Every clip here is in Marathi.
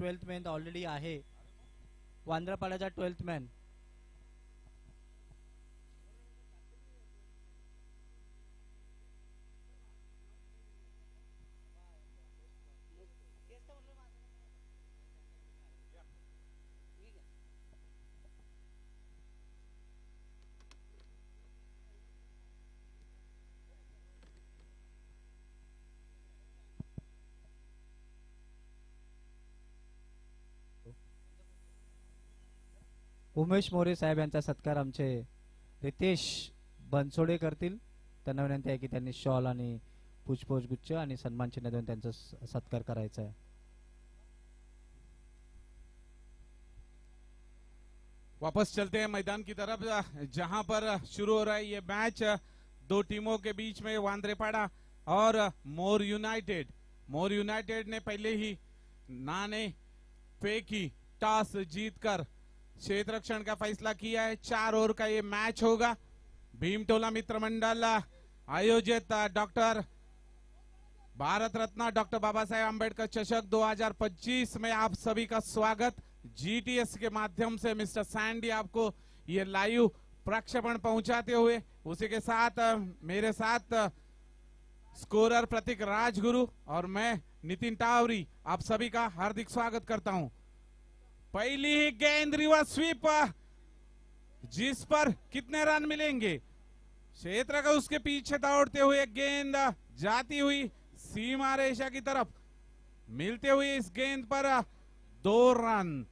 12th मॅन ऑलरेडी आहे. वांद्रपाड्याचा 12th मॅन. उमेश मोरे साहेब यांचा सत्कार आमचे रितेश बनसोडे करतील. त्यांना विनंती आहे की त्यांनी शॉल आणि पुष्पगुच्छ आणि सन्मान चिन्ह देऊन त्यांचा सत्कार करायचा आहे. वापस चलते हैं मैदान की तरफ, जहां पर शुरू हो रहा है ये मैच दो टीमों के बीच में, वांद्रेपाड़ा और मोर यूनाइटेड. मोर यूनाइटेड ने पहले ही नाने फेंकी, टॉस जीतकर क्षेत्र रक्षण का फैसला किया है. 4 ओवर का ये मैच होगा. भीमटोला मित्र मंडल आयोजित डॉक्टर भारत रत्न डॉक्टर बाबा साहेब आंबेडकर चषक 2025 में आप सभी का स्वागत. जीटीएस के माध्यम से मिस्टर सैंडी आपको ये लाइव प्रक्षेपण पहुंचाते हुए, उसी के साथ मेरे साथ स्कोरर प्रतीक राजगुरु और मैं नितिन टावरी आप सभी का हार्दिक स्वागत करता हूं. पहली ही गेंद रिवर्स स्वीप, जिस पर कितने रन मिलेंगे. क्षेत्र का उसके पीछे दौड़ते हुए गेंद जाती हुई सीमा रेखा की तरफ, मिलते हुए इस गेंद पर 2 रन.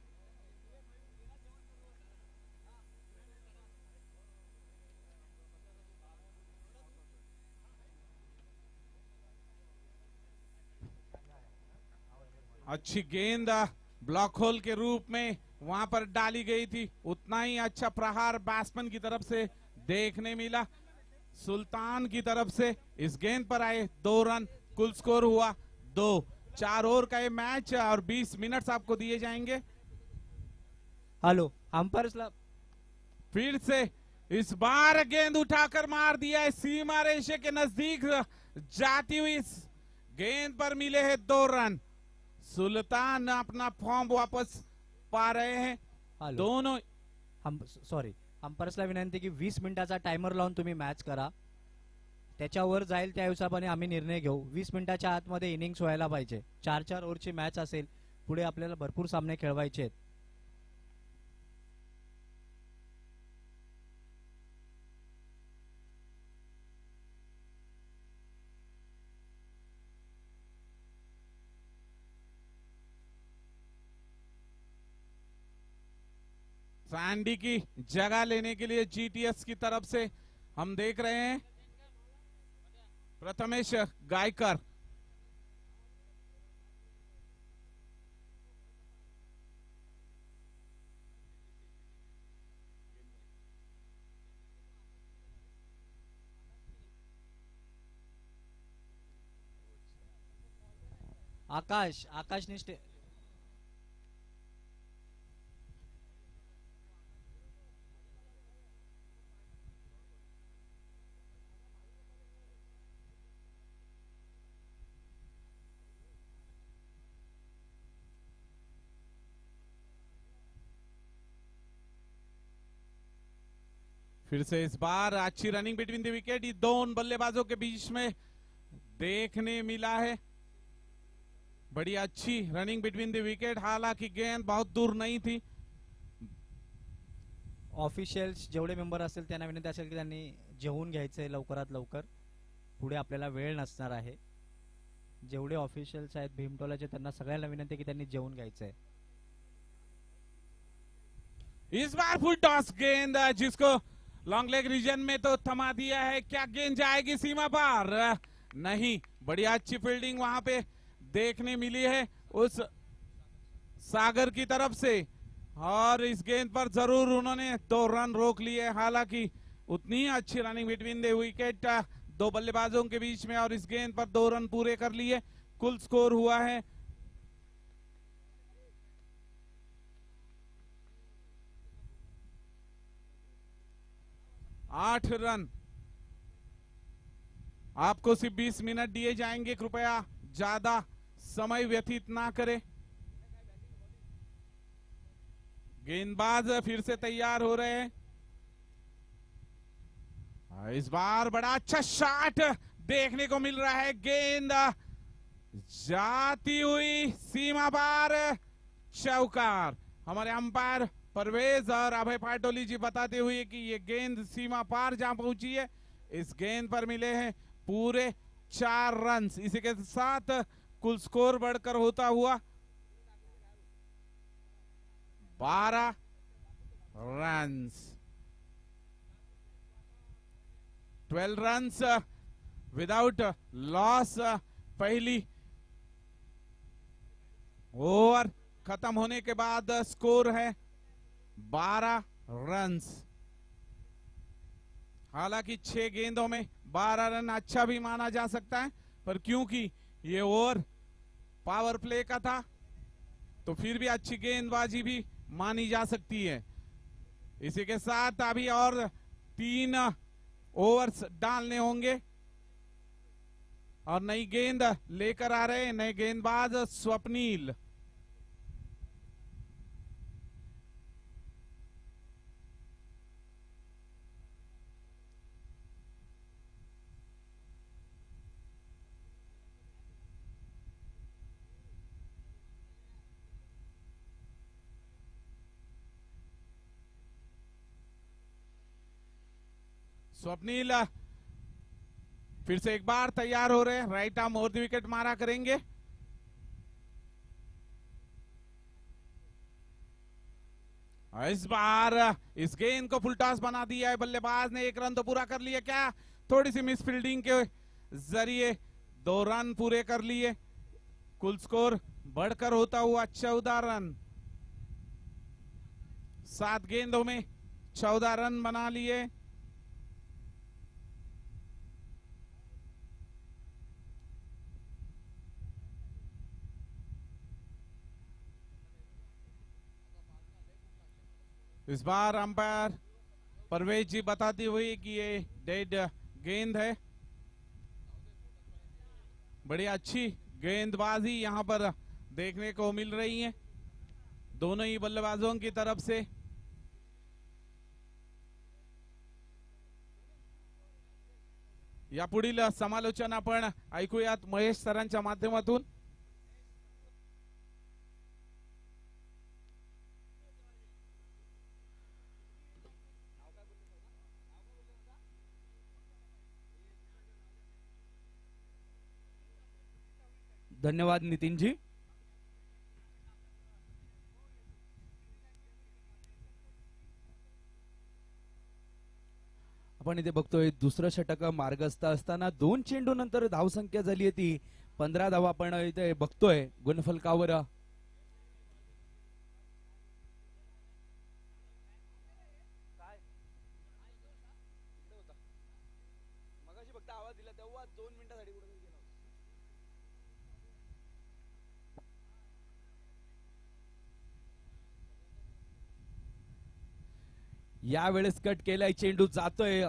अच्छी गेंद ब्लॉक होल के रूप में वहां पर डाली गई थी. उतना ही अच्छा प्रहार बैट्समैन की तरफ से देखने मिला. सुल्तान की तरफ से इस गेंद पर आए 2 रन. कुल स्कोर हुआ 2. 4 ओवर का ये मैच और 20 मिनट्स आपको दिए जाएंगे. हेलो अंपायर्सला फिर से इस बार गेंद उठाकर मार दिया है. सीमा रेखा के नजदीक जाती हुई इस गेंद पर मिले हैं 2 रन. सुल्तान अपना फॉर्म वापस पा रहे हैं. दोनों हम सॉरी अंपायर्सला विनंती की 20 मिनिटाचा टायमर लावून तुम्ही मॅच करा. त्याच्यावर जाईल त्या हिशोबाने आम्ही निर्णय घेऊ. 20 मिनिटाच्या आतमध्ये इनिंग्स व्हायला पाहिजे. 4-4 ओव्हरची मॅच असेल. पुढे आपल्याला भरपूर सामने खेळवायचे आहेत. सैंडी की जगह लेने के लिए जीटीएस की तरफ से हम देख रहे हैं प्रथमेश गायकर. आकाशने फिर से इस बार अच्छी रनिंग बिटवीन द विकेट ये दोनों बल्लेबाजों के बीच में देखने मिला है. बड़ी अच्छी रनिंग बिटवीन द विकेट. हालांकि गेंद बहुत दूर नहीं थी. ऑफिशियल्स जेवढे मेंबर असतील त्यांना विनंती असेल की त्यांनी जेवून घ्यायचंय लवकरात लवकर. पुढे आपल्याला वेळ नसणार आहे. जेवढे ऑफिशियल्स आहेत भीमटोलाचे त्यांना सगळ्यांना विनंती की त्यांनी जेवून घ्यायचंय. इस बार फुल टॉस गेंद जिसको लॉन्ग लेग रीजन में तो थमा दिया है. क्या गेंद जाएगी सीमा पार? नहीं. बड़ी अच्छी फील्डिंग वहां पे देखने मिली है उस सागर की तरफ से और इस गेंद पर जरूर उन्होंने 2 रन रोक लिए. हालांकि उतनी अच्छी रनिंग बिटवीन द विकेट 2 बल्लेबाजों के बीच में और इस गेंद पर 2 रन पूरे कर लिए. कुल स्कोर हुआ है 8 रन. आपको सिर्फ 20 मिनट दिए जाएंगे. कृपया ज्यादा समय व्यतीत ना करें. गेंदबाज फिर से तैयार हो रहे हैं। इस बार बड़ा अच्छा शॉट देखने को मिल रहा है। गेंद जाती हुई सीमा पार, चौकार। हमारे अंपायर परवेज और अभय पाटोली जी बताते हुए कि ये गेंद सीमा पार जहां पहुंची है, इस गेंद पर मिले हैं पूरे 4 रन। इसी के साथ कुल स्कोर बढ़कर होता हुआ 12 रन। 12 runs without loss. पहली ओवर खत्म होने के बाद स्कोर है 12 रन्स। हालांकि 6 गेंदों में 12 रन अच्छा भी माना जा सकता है, पर क्योंकि ये ओवर पावर प्ले का था तो फिर भी अच्छी गेंदबाजी भी मानी जा सकती है। इसी के साथ अभी और 3 ओवर्स डालने होंगे और नई गेंद लेकर आ रहे हैं नए गेंदबाज स्वप्नील। स्वप्नील फिर से एक बार तैयार हो रहे हैं। Right arm over the wicket मारा करेंगे। इस बार इस गेंद को फुल टॉस बना दिया है बल्लेबाज ने। 1 रन तो पूरा कर लिया। क्या थोड़ी सी मिस फील्डिंग के जरिए 2 रन पूरे कर लिए। कुल स्कोर बढ़कर होता हुआ 14 रन। 7 गेंदों में 14 रन बना लिए। इस बार अंपायर परवेज जी बताते हुए कि ये डेड गेंद है। बड़ी अच्छी गेंदबाजी यहां पर देखने को मिल रही है दोनों ही बल्लेबाजों की तरफ से। या पुढील समालोचन आपण ऐकूयात महेश सरांच्या माध्यमातून। धन्यवाद नितीन जी। आपण इथे बघतोय दुसरं षटक मार्गस्थ असताना 2 चेंडू नंतर धावसंख्या झाली आहे ती 15 धावा आपण इथे बघतोय गुणफलकावर। यावेळेस कट केलाय चेंडू जातोय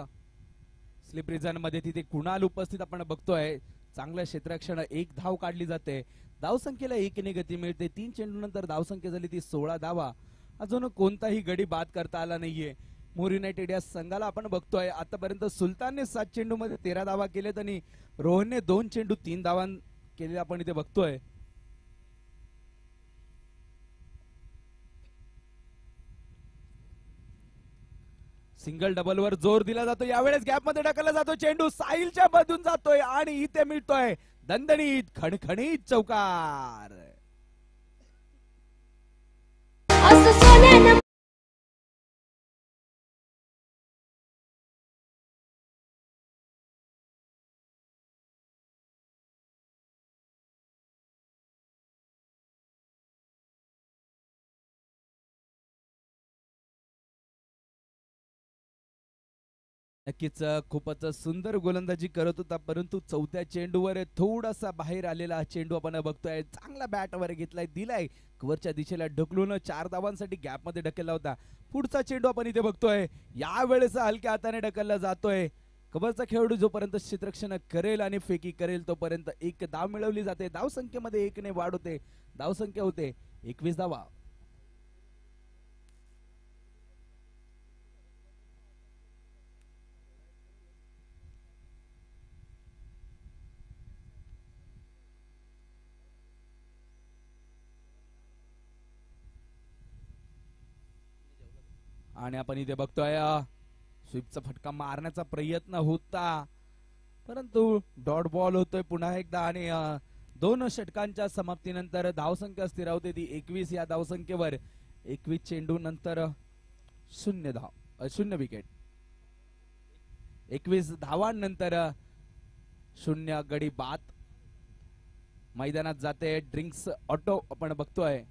स्लिप रिझन मध्ये। तिथे कुणाल उपस्थित आपण बघतोय। चांगलं क्षेत्ररक्षण, 1 धाव काढली जाते। धावसंख्येला 1 ने गती मिळते। 3 चेंडू नंतर धावसंख्या झाली ती 16 धावा। अजून कोणताही गडी बाद करता आला नाहीये मोर युनायटेड या संघाला। आपण बघतोय आतापर्यंत सुलतानने 7 चेंडू मध्ये 13 धावा केलेत आणि रोहनने 2 चेंडू 3 धावा केलेल्या आपण इथे बघतोय। सिंगल डबल वर जोर दिला जातो। यावेळेस गॅप मध्ये ढकलला जातो चेंडू साहिलच्या मधून जातोय आणि इथे मिळतोय दणदणीत खणखणीत चौकार। नक्कीच खूपच सुंदर गोलंदाजी करत होता, परंतु 4थ्या चेंडूवर थोडासा बाहेर आलेला चेंडू आपण बघतोय। चांगला बॅट वर घेतलाय, दिलाय कव्हरच्या दिशेला ढकलून 4 धावांसाठी गॅप मध्ये ढकलला होता। पुढचा चेंडू आपण इथे बघतोय यावेळेस हलक्या हाताने ढकलला जातोय। कव्हरचा खेळाडू जोपर्यंत क्षेत्ररक्षण करेल आणि फेकी करेल तोपर्यंत 1 धाव मिळवली जाते। धावसंख्येमध्ये 1 ने वाढ होते। धावसंख्या होते 21 धावा। आणि आपण इथे बघतोय स्वीपचा फटका मारण्याचा प्रयत्न होता, परंतु डॉट बॉल होतोय पुन्हा एकदा. आणि 2 षटकांच्या समाप्तीनंतर धावसंख्या स्थिरावते ती 21 या धावसंख्येवर. 21 चेंडू नंतर 0 विकेट. 21 धावांनंतर 0 गडी बाद. मैदानात जाते ड्रिंक्स ऑटो आपण बघतोय.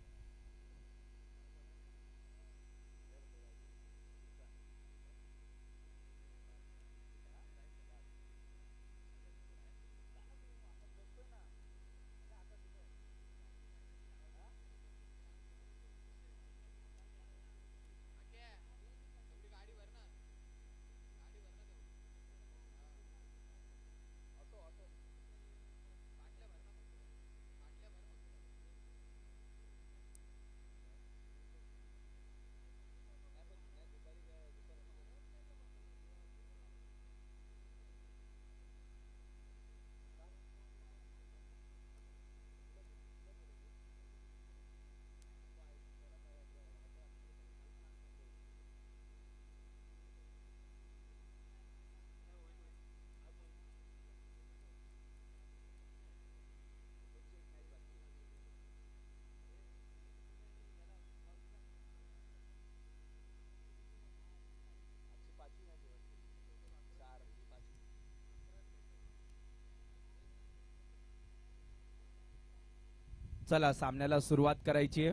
चला सामन्याला सुरुवात करायची आहे.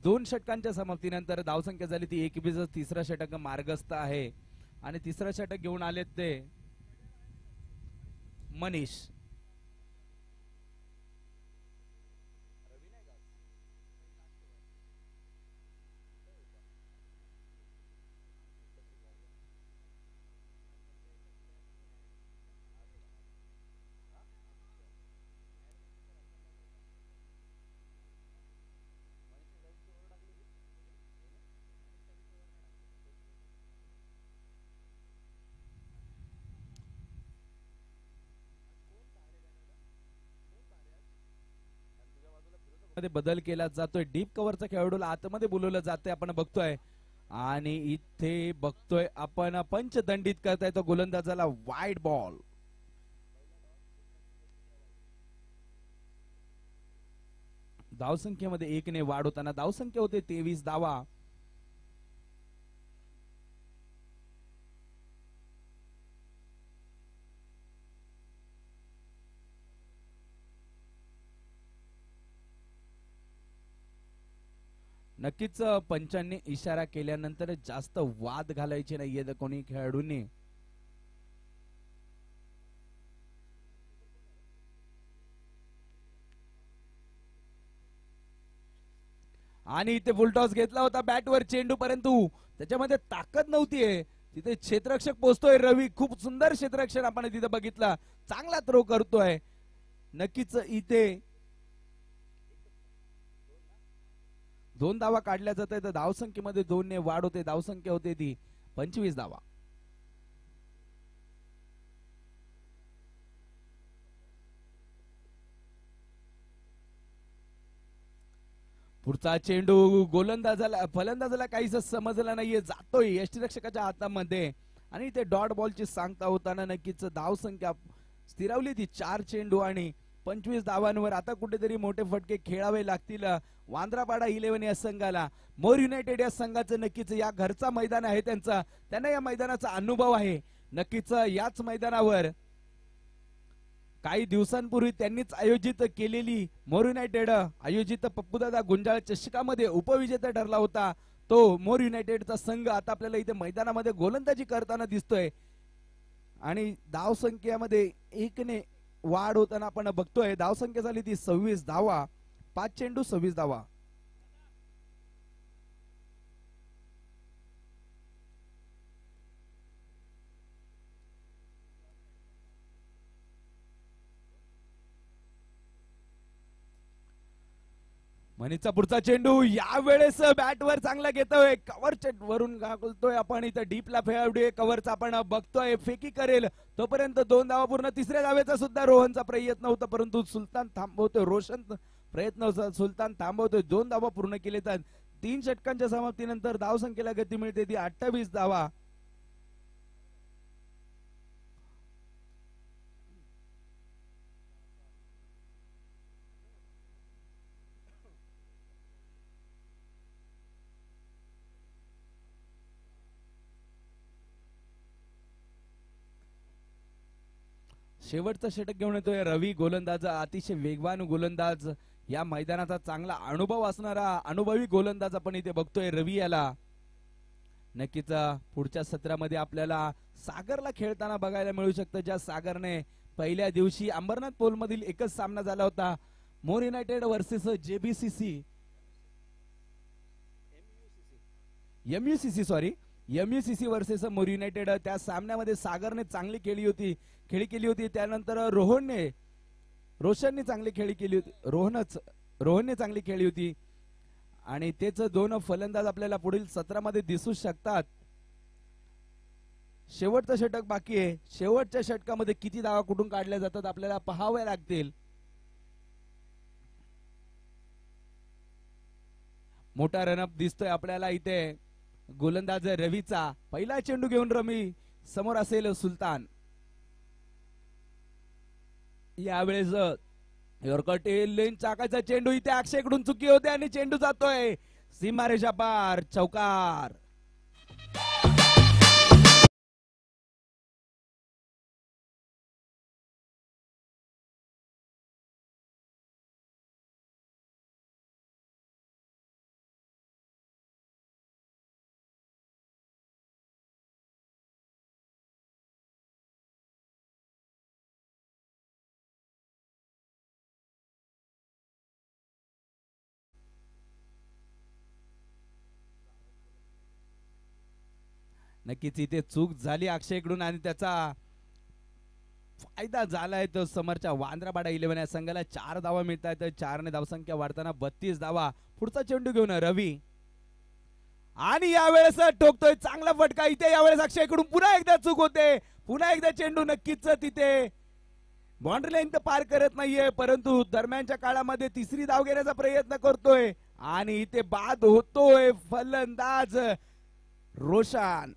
2 षटकांच्या समाप्तीनंतर धावसंख्या झाली ती 21. तिसरा षटक मार्गस्थ आहे आणि तिसरा षटक घेऊन आलेत ते मनीष. मध्ये बदल केला जातोय. डीप कव्हरचा खेळाडूला आतमध्ये बोलवलं जातंय आपण बघतोय. आणि इथे बघतोय आपण पंचदंडित करताय तो गोलंदाजाला वाईड बॉल. धावसंख्येमध्ये 1 ने वाढ होताना धावसंख्या होते 23 धावा. नक्कीच पंचांनी इशारा केल्यानंतर जास्त वाद घालायचे नाहीये कोणी खेळाडूंनी. आणि इथे फुलटॉस घेतला होता बॅटवर चेंडू, परंतु त्याच्यामध्ये ताकद नव्हतीये. तिथे क्षेत्ररक्षक पोहोचतोय रवी. खूप सुंदर क्षेत्ररक्षण आपण तिथे बघितला. चांगला थ्रो करतोय. नक्कीच इथे 2 धावा काढल्या जात आहेत. धावसंख्येमध्ये 2 ने वाढ होते. धावसंख्या होते ती 25 धावा. पुढचा चेंडू गोलंदाजाला फलंदाजाला काहीच समजलं नाहीये. जातोय यष्टीरक्षकाच्या हातामध्ये आणि ते डॉट बॉलची सांगता होताना नक्कीच धावसंख्या स्थिरावली ती 4 चेंडू आणि 25 धावांवर. आता कुठेतरी मोठे फटके खेळावे लागतील वांद्रापाडा 11 या संघाला. मोर युनायटेड या संघाचं नक्कीच या घरचा मैदान आहे त्यांना या मैदानाचा अनुभव आहे. नक्कीच याच मैदानावर काही दिवसांपूर्वी त्यांनीच आयोजित केलेली मोर युनायटेड आयोजित पप्पूदादा गुंजाळ चषकामध्ये उपविजेता ठरला होता. तो मोर युनायटेडचा संघ आता आपल्याला इथे मैदानामध्ये गोलंदाजी करताना दिसतोय आणि धावसंख्येमध्ये 1 ने वाढ होताना आपण बघतोय. धावसंख्या झाली ती 26 धावा. 5 चेंडू 26 धावा. मनीचा पुढचा चेंडू यावेळेस बॅटवर चांगला घेतोय. कव्हरच्या वरून घालतोय आपण इथं डीपला खेळाडू कव्हरचा आपण बघतोय. फेकी करेल तोपर्यंत 2 धावा पूर्ण. 3ऱ्या धावेचा सुद्धा रोहनचा प्रयत्न होता, परंतु सुलतान थांबवतोय. रोशन प्रयत्न सुलतान थांबवतोय. 2 धावा पूर्ण केले तर 3 षटकांच्या समाप्तीनंतर धावसंख्येला गती मिळते ती 28 धावा. शेवटचा षटक घेऊन येतोय रवी गोलंदाज, अतिशय वेगवान गोलंदाज, या मैदानाचा चांगला अनुभव असणारा अनुभवी गोलंदाज आपण इथे बघतोय रवी याला. नक्कीच पुढच्या सत्रामध्ये आपल्याला सागरला खेळताना बघायला मिळू शकतं, ज्या सागरने पहिल्या दिवशी अंबरनाथ पोल मधील एकच सामना झाला होता, मोर युनायटेड वर्सेस जेबीसीसी एमयूसीसी वर्सेस मोर युनायटेड. त्या सामन्यामध्ये सागरने चांगली खेळी केली होती. त्यानंतर रोहनने चांगली खेळी केली होती. रोहनने चांगली खेळली होती आणि तेच दोन फलंदाज आपल्याला पुढील सत्रामध्ये दिसू शकतात. शेवटचं षटक बाकी आहे. शेवटच्या षटकामध्ये किती धावा कुठून काढल्या जातात आपल्याला पाहाव्या लागतील. मोठा रनअप दिसतोय आपल्याला इथे गोलंदाज रवीचा. पहिला चेंडू घेऊन रवी समोर असेल सुलतान. यावेळेस यॉर्कर लेन चाकाचा चेंडू, इथे अक्षयकडून चुकी होते आणि चेंडू जातोय सीमारेषा पार, चौकार. नक्कीच इथे चूक झाली अक्षयकडून आणि त्याचा फायदा झालाय. तो समोरच्या वांद्रापाडा 11 या संघाला 4 धावा मिळत आहेत. 4 ने धावसंख्या वाढताना 32 धावा. पुढचा चेंडू घेऊन रवी आणि यावेळेस टोकतोय चांगला फटका इथे. यावेळेस अक्षयकडून पुन्हा एकदा चूक होते. पुन्हा एकदा चेंडू नक्कीच तिथे बाउंड्री लाईन तर पार करत नाहीये, परंतु दरम्यानच्या काळामध्ये तिसरी धाव घेण्याचा प्रयत्न करतोय आणि इथे बाद होतोय फलंदाज रोशन.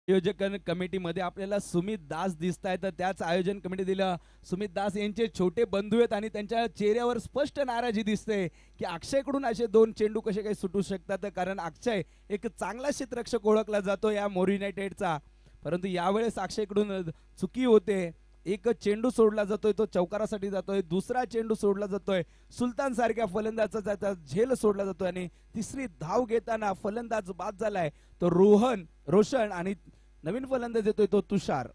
आयोजन कमिटीमध्ये आपल्याला सुमित दास दिसत आहेत. त्याच आयोजन कमिटी दिलं. सुमित दास यांचे छोटे बंधू आहेत आणि त्यांच्या चेहऱ्यावर स्पष्ट नाराजी दिसते की अक्षयकडून असे 2 चेंडू कसे काही सुटू शकतात, कारण अक्षय एक चांगला क्षेत्ररक्षक ओळखला जातो या मोर युनायटेडचा. परंतु यावेळेस अक्षयकडून चुकी होते. एक चेंडू सोडला जातोय, तो चौकारासाठी जातोय. दुसरा चेंडू सोडला जातोय, सुलतान सारख्या फलंदाजाचा झेल सोडला जातोय आणि तिसरी धाव घेताना फलंदाज बाद झालाय तो रोशन आणि नवीन फलंदाज येतोय तो तुषार.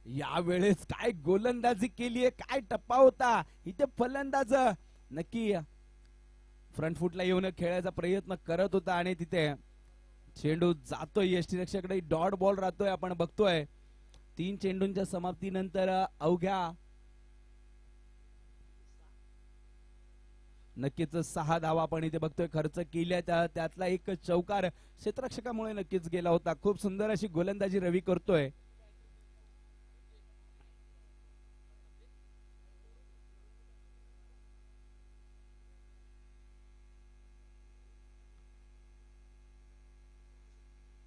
यावेळेस काय गोलंदाजी केलीये, काय टप्पा होता इथे. फलंदाज नक्की फ्रंट फुटला येऊन खेळायचा प्रयत्न करत होता आणि तिथे चेंडू जातोय यष्टीरक्षकाकडे. डॉट बॉल राहतोय आपण बघतोय. 3 चेंडूंच्या समाप्तीनंतर अवघ्या नक्कीच 6 धावा आपण इथे बघतोय खर्च केल्या. त्यातला एक चौकार क्षेत्ररक्षकामुळे नक्कीच गेला होता. खूप सुंदर अशी गोलंदाजी रवी करतोय.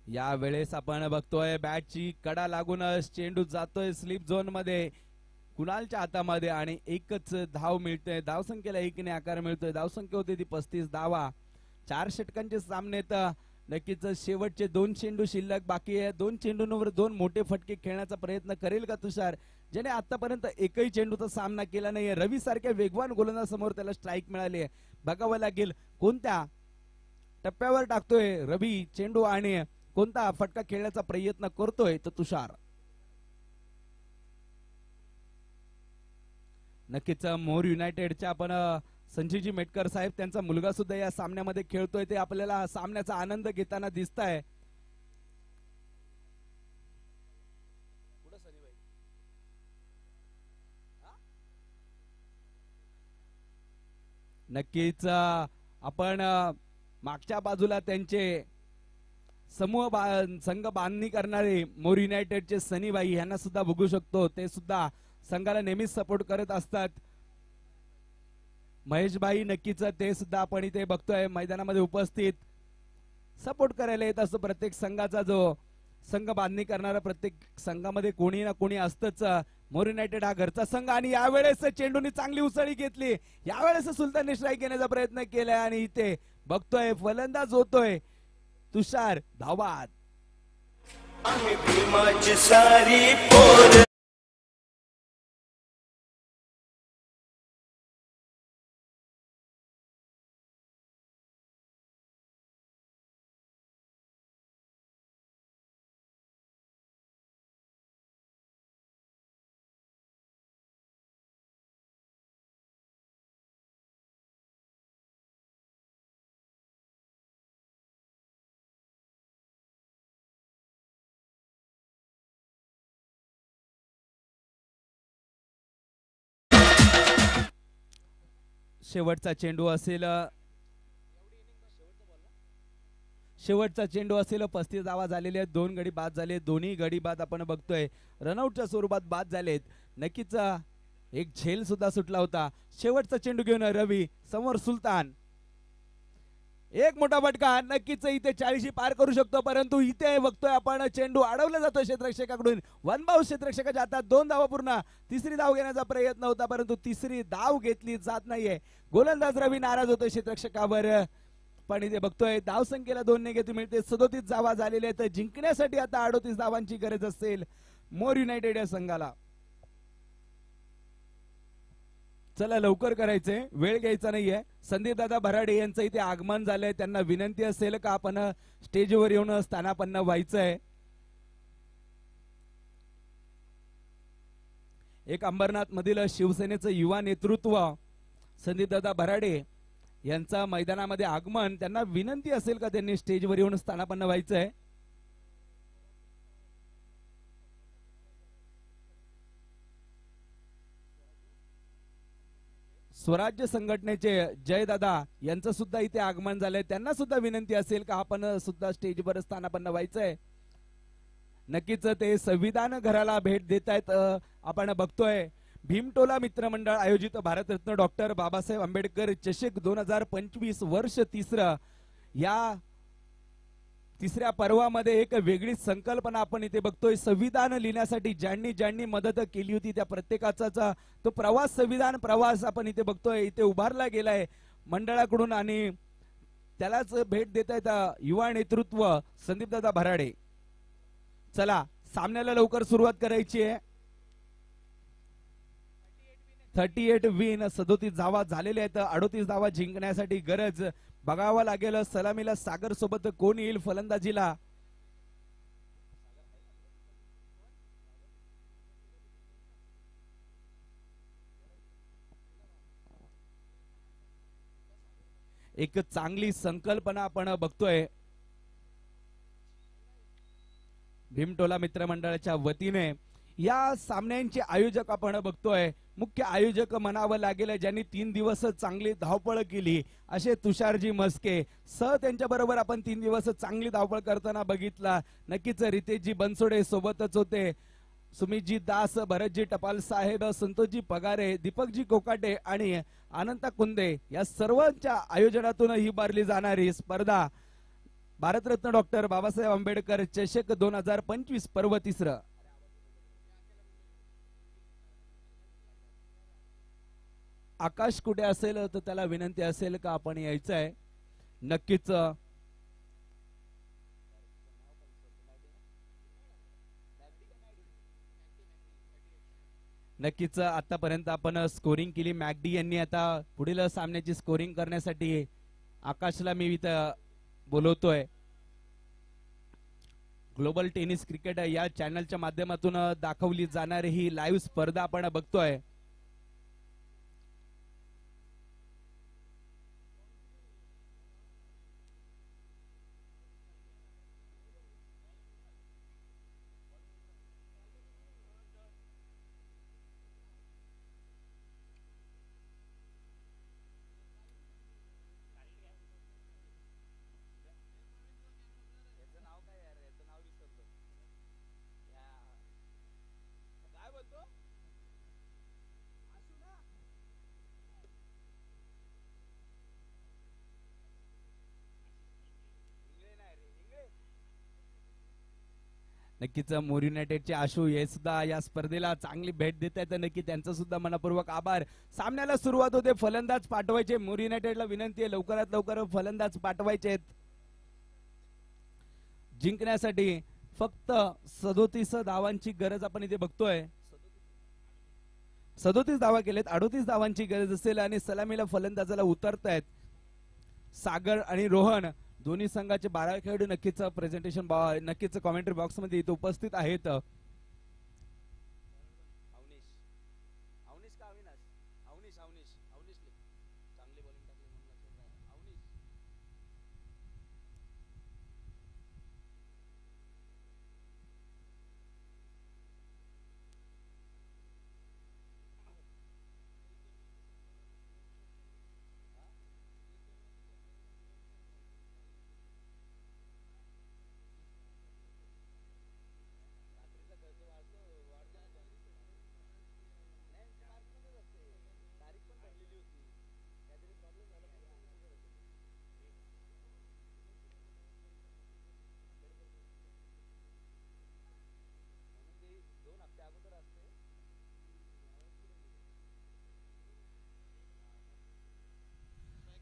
या वेळेस आपण बघतोय बॅटची कडा लागून चेंडू जातोय स्लिप झोन मध्ये कुणालच्या हातामध्ये आणि एकच धाव मिळते. धावसंख्येला 1 ने आकार मिळतोय. धावसंख्या होती ती 35 धावा. 4 षटकांचे सामनेत नक्कीच शेवटचे 2 चेंडू शिल्लक बाकी आहे. 2 चेंडूंवर 2 मोठे फटके खेळण्याचा प्रयत्न करेल का तुषार, ज्याने आतापर्यंत एकही चेंडूचा सामना केला नाहीये. रवी सारख्या वेगवान गोलंदाज समोर त्याला स्ट्राईक मिळाली आहे. बघावं लागेल कोणत्या टप्प्यावर टाकतोय रवी चेंडू आणि कोणता फटका खेळण्याचा प्रयत्न करतोय तो तुषार. नक्कीच मोर युनायटेडच्या आपण संजीवजी मेटकर साहेब त्यांचा मुलगा सुद्धा या सामन्यामध्ये खेळतोय. ते आपल्याला सामन्याचा आनंद घेताना दिसत आहे. नक्कीच आपण मागच्या बाजूला त्यांचे संघ बांधणी करणारे मोर युनायटेडचे सनीबाई यांना सुद्धा बघू शकतो. ते सुद्धा संघाला नेहमीच सपोर्ट करत असतात. महेशबाई नक्कीच ते सुद्धा आपण इथे बघतोय मैदानामध्ये उपस्थित सपोर्ट करायला येत असतो. प्रत्येक संघाचा जो संघ बांधणी करणारा प्रत्येक संघामध्ये कोणी ना कोणी असतच. मोर युनायटेड हा घरचा संघ आणि यावेळेस चेंडूने चांगली उसळी घेतली. यावेळेस सुलतानने स्ट्राईक घेण्याचा प्रयत्न केलाय आणि इथे बघतोय फलंदाज होतोय तुषार धावात. शेवटचा चेंडू असेल 35 धावा झालेले आहेत. 2 गडी बाद झाले. दोन्ही गडी बाद आपण बघतोय रनआउटच्या स्वरूपात बाद झालेत. नक्कीच एक झेल सुद्धा सुटला होता. शेवटचा चेंडू घेऊन रवी समोर सुलतान. एक मोठा फटका नक्कीच इथे 40 पार करू शकतो. परंतु इथे बघतोय आपण चेंडू अडवला जातोय क्षेत्ररक्षकाकडून. वन बाउंस क्षेत्ररक्षकाच्या हातात. 2 धावा पूर्ण. तिसरी धाव घेण्याचा प्रयत्न होता परंतु तिसरी धाव घेतली जात नाहीये. गोलंदाज रवी नाराज होतोय क्षेत्ररक्षकावर. पण इथे बघतोय धाव संख्येला 2 निगेटिव्ह मिळते. 37 धावा झालेल्या आहेत. जिंकण्यासाठी आता 38 धावांची गरज असेल मोर युनायटेड या संघाला. चला लवकर करायचंय, वेळ घ्यायचा नाहीये. संदीप दादा भराडे यांचं इथे आगमन झालंय. त्यांना विनंती असेल का आपण स्टेजवर येऊन स्थानापन्न व्हायचंय. एक अंबरनाथ मधील शिवसेनेचं युवा नेतृत्व संदीप दादा भराडे यांचा मैदानामध्ये आगमन. त्यांना विनंती असेल का त्यांनी स्टेजवर येऊन स्थानापन्न व्हायचंय. स्वराज्य संघटनेचे जयदादा यांचं सुद्धा इथे आगमन झालंय. त्यांना सुद्धा विनंती असेल का आपण सुद्धा स्टेजवर स्थानापन्न व्हायचंय. नक्कीच ते संविधान घराला भेट देत आहेत. आपण बघतोय भीमटोला मित्रमंडळ आयोजित भारतरत्न डॉक्टर बाबासाहेब आंबेडकर चषक 2025 वर्ष तिसरं. या तिसऱ्या पर्वामध्ये एक वेगळी संकल्पना आपण इथे बघतोय. संविधान लिहिण्यासाठी ज्यांनी ज्यांनी मदत केली होती त्या प्रत्येकाचा तो प्रवास, संविधान प्रवास आपण इथे बघतोय. इथे उभारला गेलाय मंडळाकडून आणि त्यालाच भेट देत आहेत युवा नेतृत्व संदीप दादा भराडे. चला सामन्याला लवकर सुरुवात करायची आहे. 38 विन, 37 धावा झालेल्या आहेत. 38 धावा जिंकण्यासाठी गरज बघावा लागेल. सलामीला सागर सोबत कोण येईल फलंदाजीला. एक चांगली संकल्पना आपण बघतोय भीमटोला मित्रमंडळाच्या वतीने. या सामन्यांचे आयोजक आपण बघतोय, मुख्य आयोजक म्हणावं लागेल ज्यांनी 3 दिवस चांगली धावपळ केली असे तुषारजी मस्के. त्यांच्या बरोबर आपण 3 दिवस चांगली धावपळ करताना बघितला. नक्कीच रितेशजी बनसोडे सोबतच होते. सुमितजी दास, भरतजी टपाल साहेब, संतोषजी पगारे, दीपकजी कोकाटे आणि अनंता कुंदे या सर्वांच्या आयोजनातून ही भरली जाणारी स्पर्धा भारतरत्न डॉक्टर बाबासाहेब आंबेडकर चषक 2025 पर्व तिसरं. आकाश कुठे असेल तर त्याला विनंती असेल का आपण यायचं आहे. नक्कीच नक्कीच आतापर्यंत आपण स्कोरिंग केली. मॅकडी यांनी आता पुढील सामन्याची स्कोरिंग करण्यासाठी आकाशला मी इथं बोलवतोय. ग्लोबल टेनिस क्रिकेट या चॅनलच्या माध्यमातून दाखवली जाणारी ही लाईव्ह स्पर्धा आपण बघतोय. नक्कीच मोर युनायटेडचे आशू हे सुद्धा या स्पर्धेला चांगली भेट देत आहेत. नक्की त्यांचा सुद्धा मनपूर्वक आभार. सामन्याला सुरुवात होते. फलंदाज पाठवायचे. मोर युनायटेडला विनंती आहे लवकरात लवकर फलंदाज पाठवायचे आहेत. जिंकण्यासाठी फक्त 37 धावांची गरज आपण इथे बघतोय. 37 धावा केलेत. 38 धावांची गरज असेल आणि सलामीला फलंदाजाला उतरतायत सागर आणि रोहन. दोन्ही संघाचे 12 खेळाडू नक्कीच प्रेझेंटेशन नक्कीच कॉमेंट्री बॉक्स मध्ये इथे उपस्थित आहेत.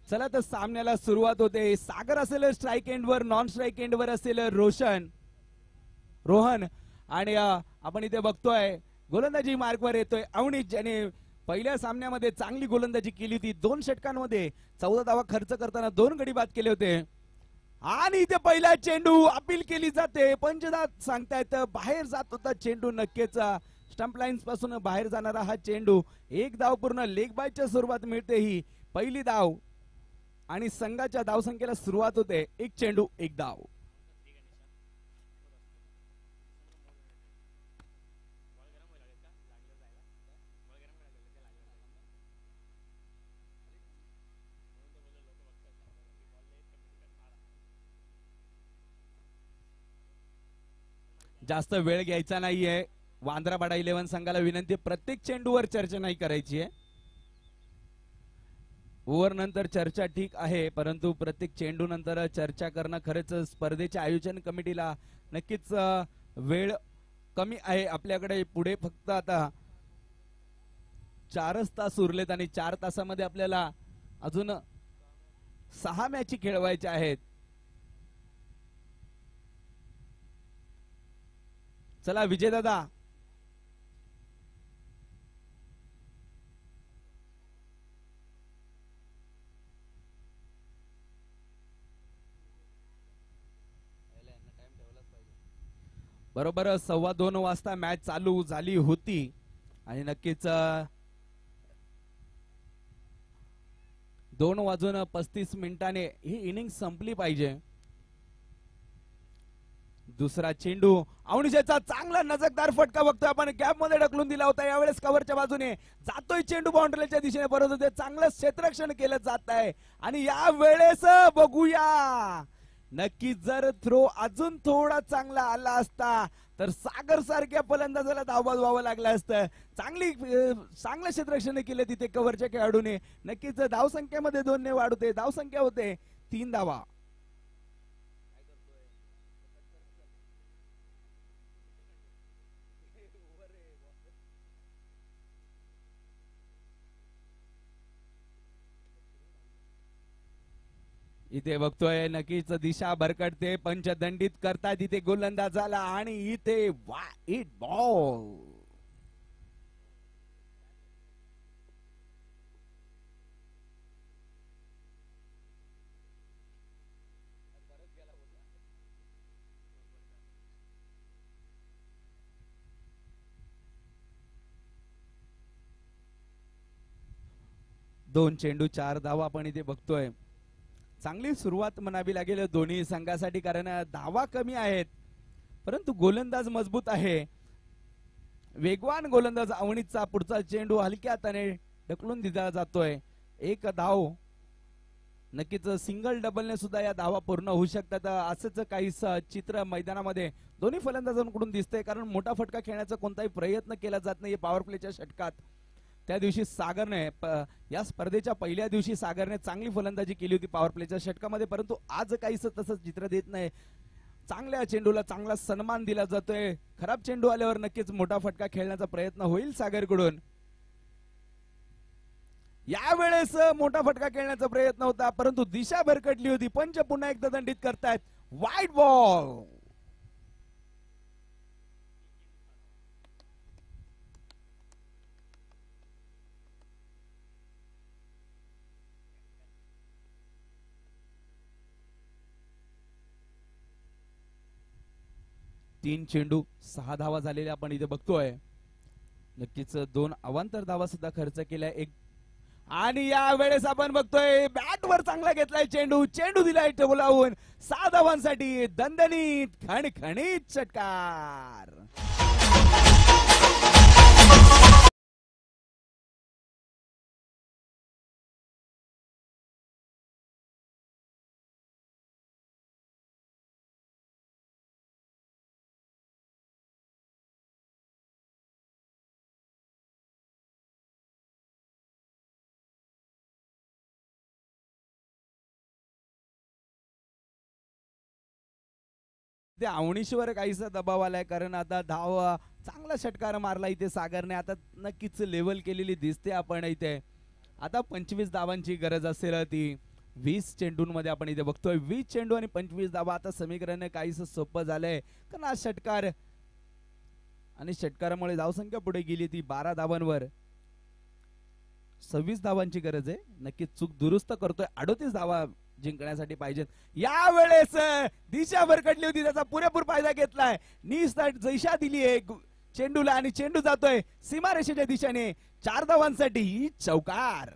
चला तर सामन्याला सुरुवात होते. सागर असेल स्ट्राईक एंड वर, नॉन स्ट्राईक एंड वर असेल रोहन आणि आपण इथे बघतोय गोलंदाजी मार्कवर येतोय अवनीश, ज्याने पहिल्या सामन्यामध्ये चांगली गोलंदाजी केली होती. 2 षटकांमध्ये 14 धावा खर्च करताना 2 गडी बाद केले होते. आणि इथे पहिला चेंडू अपील केली जाते. पंचदात सांगतायत बाहेर जात होता चेंडू. नक्कीच स्टंप लाईन्स पासून बाहेर जाणारा हा चेंडू. 1 धाव पूर्ण लेग बायच्या स्वरूपात मिळते ही पहिली धाव आणि संघाच्या धावसंख्येला सुरुवात होते. 1 चेंडू 1 धाव. जास्त वेळ घ्यायचा नाहीये. वांद्रापाडा 11 संघाला विनंती प्रत्येक चेंडूवर चर्चा नाही करायची आहे. ओव्हर नंतर चर्चा ठीक आहे, परंतु प्रत्येक चेंडू नंतर चर्चा करणं खरंच स्पर्धेच्या आयोजन कमिटीला नक्कीच वेळ कमी आहे आपल्याकडे. पुढे फक्त आता 4च तास उरलेत आणि 4 तासामध्ये आपल्याला अजून 6 मॅची खेळवायच्या आहेत. चला विजय दादा, बरोबर 2:15 वाजता मॅच चालू झाली होती आणि नक्कीच 2:35 ही इनिंग संपली पाहिजे. दुसरा चेंडू अवनीशचा चांगला नजकदार फटका बघतोय आपण. गॅप मध्ये ढकलून दिला होता. यावेळेस कव्हरच्या बाजूने जातोय चेंडू बाउंड्रीच्या दिशेने, परंतु ते चांगलं क्षेत्ररक्षण केलं जात आहे. आणि या वेळेस बघूया नक्कीच जर थ्रो अजून थोडा चांगला आला असता तर सागर सारख्या फलंदाजाला धावबाद व्हावं लागलं असतं. चांगलं क्षेत्ररक्षण केलं तिथे कव्हरच्या खेळाडूने. नक्कीच धावसंख्येमध्ये 2 ने वाढ होते. धावसंख्या होते 3 धावा. इथे बघतोय नक्कीच दिशा भरकटते. पंच दंडित करतायत इथे गोलंदाजाला आणि इथे वाईड बॉल. 2 चेंडू 4 धावा आपण इथे बघतोय. चांगली सुरुवात म्हणावी लागेल दोन्ही संघासाठी, कारण धावा कमी आहेत परंतु गोलंदाज मजबूत आहे. वेगवान गोलंदाज अवनीतचा पुढचा चेंडू हलक्या हाताने ढकलून दिला जातोय. एक धाव, नक्कीच सिंगल डबलने सुद्धा या धावा पूर्ण होऊ शकतात. असंच काही चित्र मैदानामध्ये दोन्ही फलंदाजांकडून दिसतंय, कारण मोठा फटका खेळण्याचा कोणताही प्रयत्न केला जात नाही पॉवर प्लेच्या षटकात. त्या दिवशी सागरने या स्पर्धेच्या पहिल्या दिवशी सागरने चांगली फलंदाजी केली होती पॉवर प्लेच्या षटकामध्ये, परंतु आज काहीच तसंच चित्र देत नाही. चांगल्या चेंडूला चांगला सन्मान दिला जातोय. खराब चेंडू आल्यावर नक्कीच मोठा फटका खेळण्याचा प्रयत्न होईल सागरकडून. यावेळेस मोठा फटका खेळण्याचा प्रयत्न होता परंतु दिशा भरकटली होती. पंच पुन्हा एकदा दंडित करतायत. Wide ball. तीन चेंडू 6 धावा झालेल्या आपण इथे बघतोय. नक्कीच 2 अवांतर धावा सुद्धा खर्च केल्या. एक आणि या वेळेस आपण बघतोय बॅट वर चांगला घेतलाय चेंडू. चेंडू दिलाय टोलावून 6 धावांसाठी दणदणीत खणखणीत षटकार. ते अवनीश्वर काहीसा दबाव आलाय, कारण आता धाव चांगला षटकार मारला इथे सागरने. आता नक्कीच लेवल केलेली दिसते आपण इथे. आता 25 धावांची गरज असेल ती 20 चेंडूंमध्ये आपण इथे बघतोय. 20 चेंडू आणि 25 धावा. आता समीकरण काहीस सोपं झालंय, कारण हा षटकार आणि षटकारामुळे धावसंख्या पुढे गेली ती 12 धावांवर. 26 धावांची गरज आहे. नक्कीच चूक दुरुस्त करतोय. 38 धावा जिंकण्यासाठी पाहिजेत. यावेळेस दिशा भरकटली होती, त्याचा पुरेपूर फायदा घेतलाय. दिशा दिली आहे चेंडूला आणि चेंडू जातोय सीमारेषेच्या दिशेने. 4 धावांसाठी चौकार.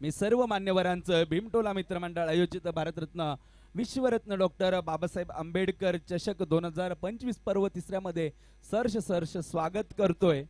मी सर्व मान्यवरांचं भीमटोला मित्रमंडळ आयोजित भारतरत्न विश्वरत्न डॉक्टर बाबासाहेब आंबेडकर चषक 2025 पर्व 3ऱ्या मध्ये सहर्ष स्वागत करतोय.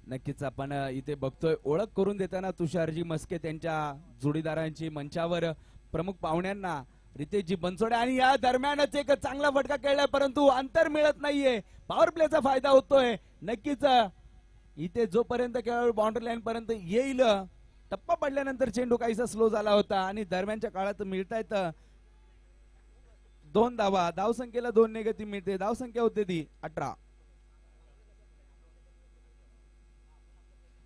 नक्कीच आपण इथे बघतोय ओळख करून देताना तुषारजी मस्के त्यांच्या जोडीदारांची मंचावर प्रमुख पाहुण्यांना रितेशजी बनसोडे. आणि या दरम्यानच एक चांगला फटका खेळलाय परंतु अंतर मिळत नाहीये. पॉवर प्लेचा फायदा होतोय. नक्कीच इथे जोपर्यंत खेळाडू बाउंड्री लाईन पर्यंत येईल, टप्पा पडल्यानंतर चेंडू काहीसा स्लो झाला होता आणि दरम्यानच्या काळात मिळतायत 2 धावा. धावसंख्येला 2 ने गती मिळते. धावसंख्या होते ती 18.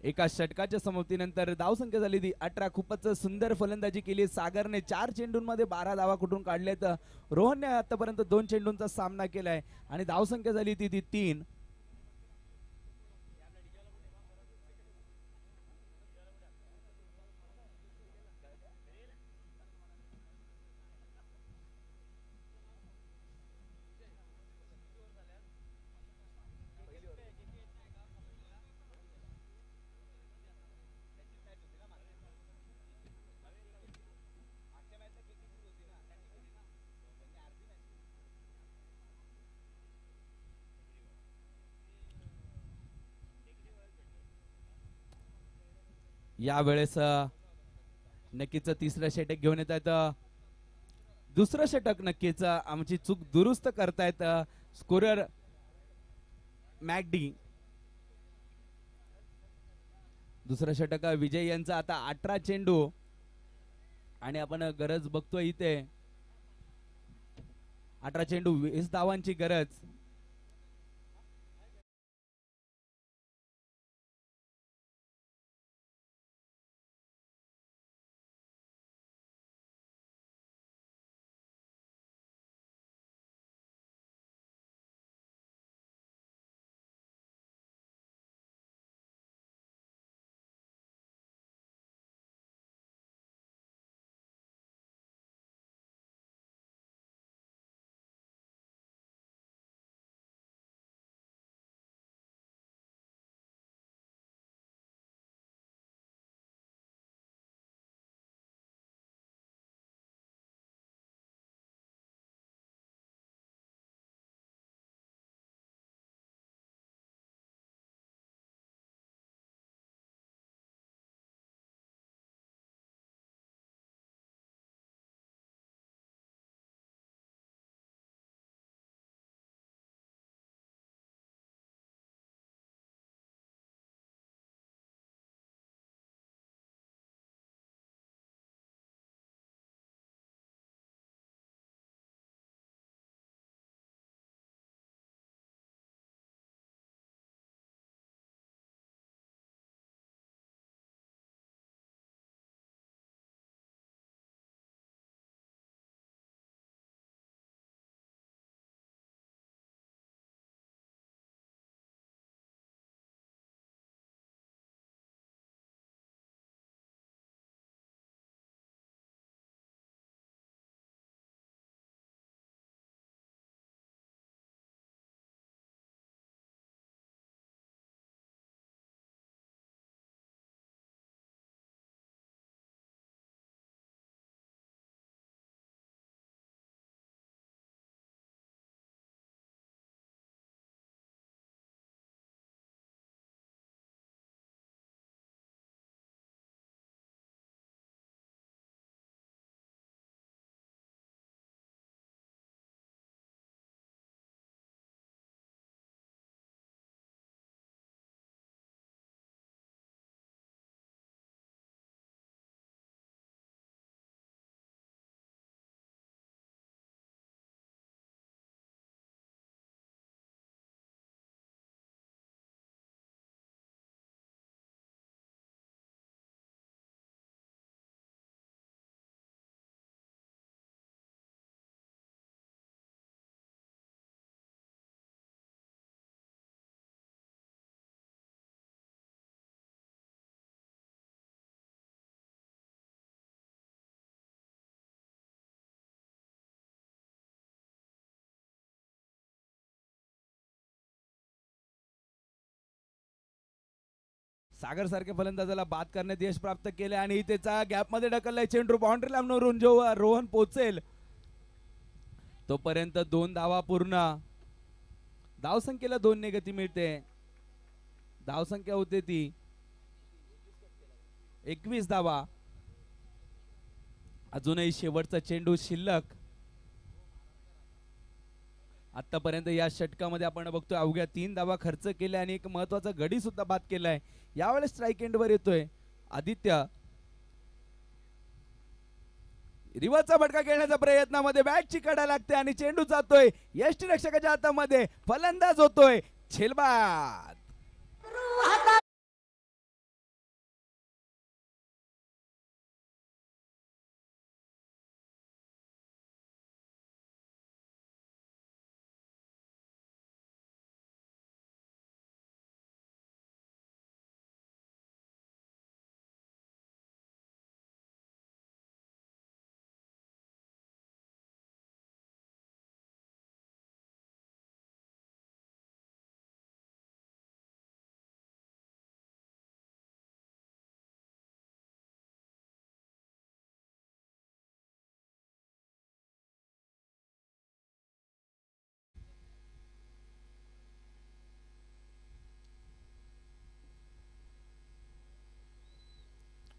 एका षटकाच्या समाप्तीनंतर धावसंख्या झाली ती 18. खूपच सुंदर फलंदाजी केली सागरने. 4 चेंडूंमध्ये 12 धावा कुठून काढल्यात. रोहनने आतापर्यंत 2 चेंडूंचा सामना केलाय आणि धावसंख्या झाली ती 3. यावेळेस नक्कीच 3रं षटक घेऊन येत आहेत. दुसरं षटक नक्कीच आमची चूक दुरुस्त करतायत स्कोरर मॅकडी. दुसरं षटक विजय यांचा. आता 18 चेंडू आणि आपण गरज बघतोय इथे 18 चेंडू 20 धावांची गरज. सागर सारख्या फलंदाजाला बाद करण्यात यश प्राप्त केले आणि त्याचा गॅप मध्ये ढकललाय चेंडू बाउंड्री लांबवरून जो रोहन पोहोचेल तोपर्यंत 2 धावा पूर्ण. धावसंख्येला 2 ने गती मिळते. धावसंख्या होते ती 21 धावा. अजूनही शेवटचा चेंडू शिल्लक. आतापर्यंत या षटकामध्ये आपण बघतोय अवघ्या 3 धावा खर्च केल्या आणि एक महत्वाचा गडी सुद्धा बाद केलाय. यावेळेस स्ट्राइक एंडवर येतोय आदित्य. रिव्हर्सचा फटका खेळण्याच्या प्रयत्नामध्ये बॅटची कडा लागते आणि चेंडू जातोय यष्टीरक्षकाच्या हातामध्ये. फलंदाज होतोय झेलबाद.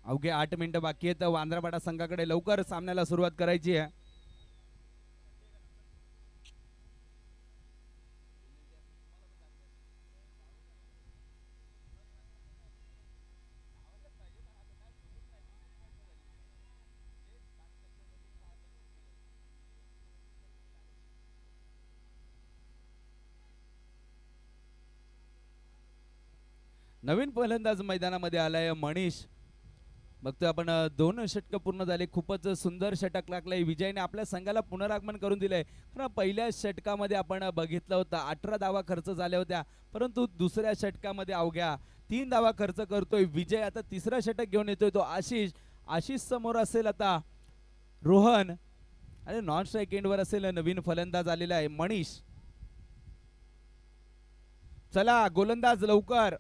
अवघे 8 मिनिटं बाकी आहेत. वांद्रापाडा संघाकडे लवकर सामन्याला सुरुवात करायची आहे. नवीन फलंदाज मैदानामध्ये आलाय मनीष. बघतोय आपण 2 षटक पूर्ण झाले. खूपच सुंदर षटक लागलंय. विजयने आपल्या संघाला पुनरागमन करून दिलंय. कारण पहिल्या षटकामध्ये आपण बघितलं होतं 18 धावा खर्च झाल्या होत्या, परंतु दुसऱ्या षटकामध्ये अवघ्या 3 धावा खर्च करतोय विजय. आता तिसरा षटक घेऊन येतोय तो आशिष समोर असेल आता रोहन आणि नॉन स्ट्राइक एंडवर असेल नवीन फलंदाज आलेला आहे मनीष. चला गोलंदाज लवकर.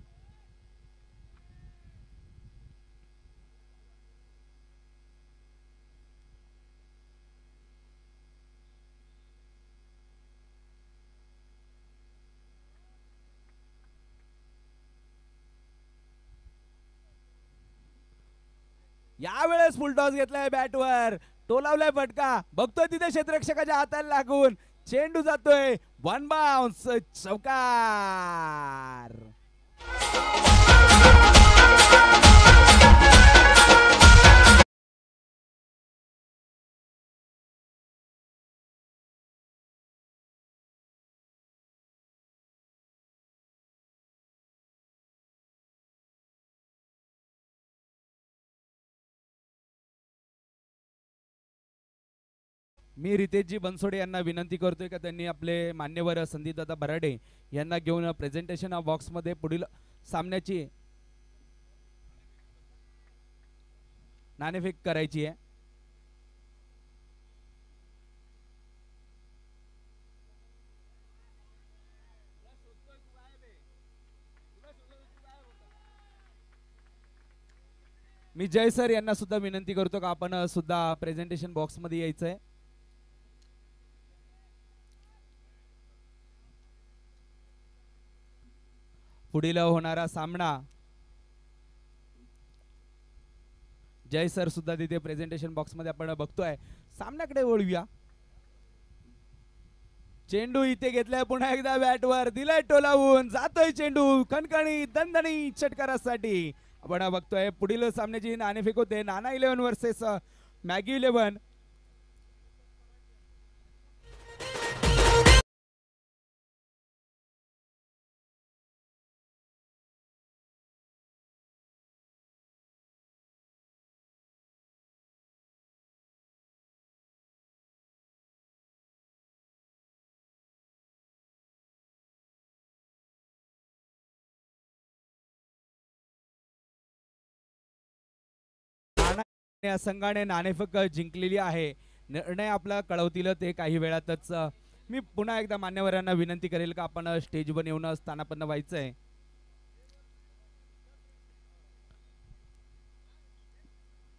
यावेळेस फुल टॉस घेतलाय बॅटवर. टोलावलाय फटका. बघतोय तिथे क्षेत्ररक्षकाच्या हाताला लागून चेंडू जातोय. 1 बाउन्स चौकार. मी रितेशजी बनसोडे यांना विनंती करतोय का त्यांनी आपले मान्यवर संदीपदादा बराडे यांना घेऊन प्रेझेंटेशन बॉक्स मध्ये पुढील सामन्याची नाणेफेक करायची आहे. मी जय सर यांना सुद्धा विनंती करतो का आपण सुद्धा प्रेझेंटेशन बॉक्स मध्ये यायचंय. पुढील होणारा सामना जय सर सुद्धा तिथे प्रेझेंटेशन बॉक्स मध्ये आपण बघतोय. सामन्याकडे वळूया. चेंडू इथे घेतलाय पुन्हा एकदा बॅटवर दिलाय टोलावून जातोय चेंडू खणखणी दणदणी षटकारासाठी. आपण बघतोय पुढील सामन्याची नाणेफेक होते. नाना 11 वर्सेस मॅगी 11. या संघाने नाणेफेक जिंकलेली आहे. निर्णय आपला कळवतील ते काही वेळातच. मी पुन्हा एकदा मान्यवरांना विनंती करेल का आपण स्टेजवर येऊन स्थानापन्न व्हायचंय.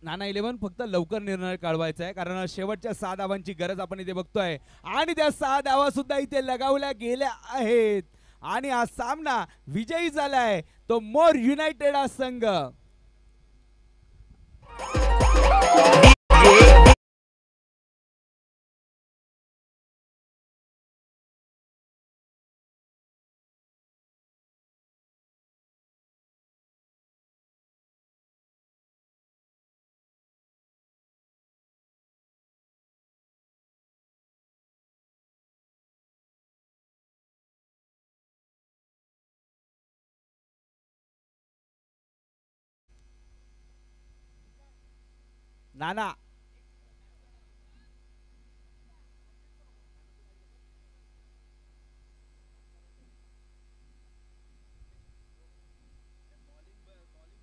नाना 11 फक्त लवकर निर्णय काढवायचा आहे, कारण शेवटच्या 6 धावांची गरज आपण इथे बघतोय आणि त्या 6 धावा सुद्धा इथे लगावल्या गेल्या आहेत आणि हा सामना विजयी झालाय तो मोर युनायटेड हा संघ. नाना